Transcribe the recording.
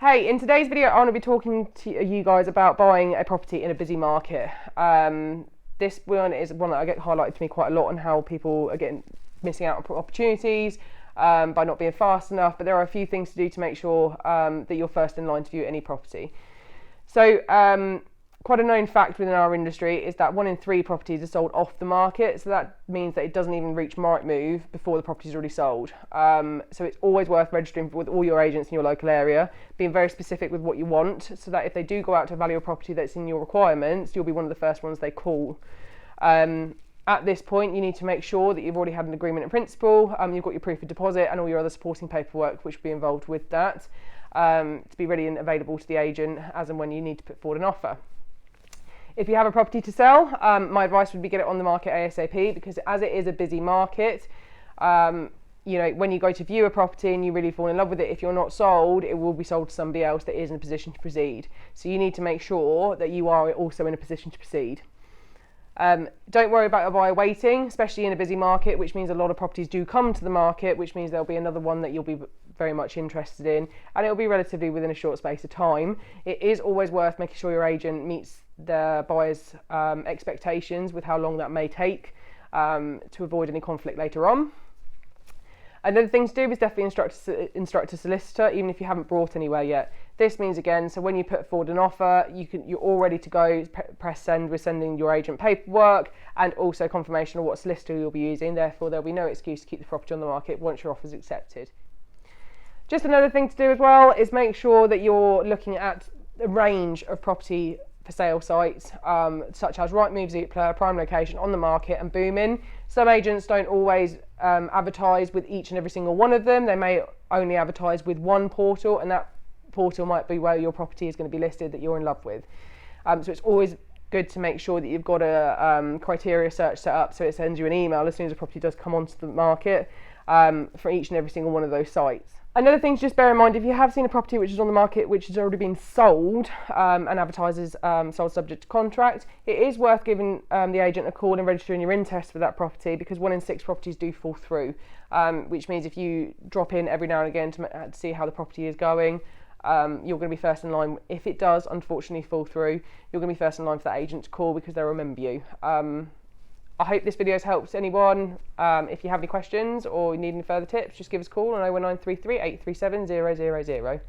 Hey, in today's video I want to be talking to you guys about buying a property in a busy market. This one is one that I get highlighted to me quite a lot on how people are missing out on opportunities by not being fast enough, but there are a few things to do to make sure that you're first in line to view any property. So quite a known fact within our industry is that 1 in 3 properties are sold off the market, so that means that it doesn't even reach Rightmove before the property is already sold. So it's always worth registering with all your agents in your local area, being very specific with what you want, so that if they do go out to value a property that's in your requirements, you'll be one of the first ones they call. At this point, you need to make sure that you've already had an agreement in principle, you've got your proof of deposit and all your other supporting paperwork which will be involved with that, to be ready and available to the agent as and when you need to put forward an offer. If you have a property to sell, my advice would be get it on the market ASAP, because as it is a busy market, you know, when you go to view a property and you really fall in love with it, if you're not sold, it will be sold to somebody else that is in a position to proceed. So you need to make sure that you are also in a position to proceed. Don't worry about a buyer waiting, especially in a busy market, which means a lot of properties do come to the market, which means there'll be another one that you'll be very much interested in, and it'll be relatively within a short space of time. It is always worth making sure your agent meets the buyer's expectations with how long that may take, to avoid any conflict later on. Another thing to do is definitely instruct a solicitor, even if you haven't brought anywhere yet. This means, again, so when you put forward an offer, you're all ready to go, press send with sending your agent paperwork and also confirmation of what solicitor you'll be using. Therefore, there'll be no excuse to keep the property on the market once your offer is accepted. Just another thing to do as well is make sure that you're looking at a range of property for sale sites, such as Rightmove, Zoopla, Prime Location, On the Market and Boomin. Some agents don't always advertise with each and every single one of them. They may only advertise with one portal, and that portal might be where your property is going to be listed that you're in love with. So it's always good to make sure that you've got a criteria search set up, so it sends you an email as soon as a property does come onto the market for each and every single one of those sites. Another thing to just bear in mind, if you have seen a property which is on the market which has already been sold and advertises sold subject to contract, it is worth giving the agent a call and registering your interest for that property, because 1 in 6 properties do fall through, which means if you drop in every now and again to see how the property is going, you're going to be first in line. If it does unfortunately fall through, you're going to be first in line for that agent to call, because they'll remember you. I hope this video has helped anyone. If you have any questions or you need any further tips, just give us a call on 01933 837 000.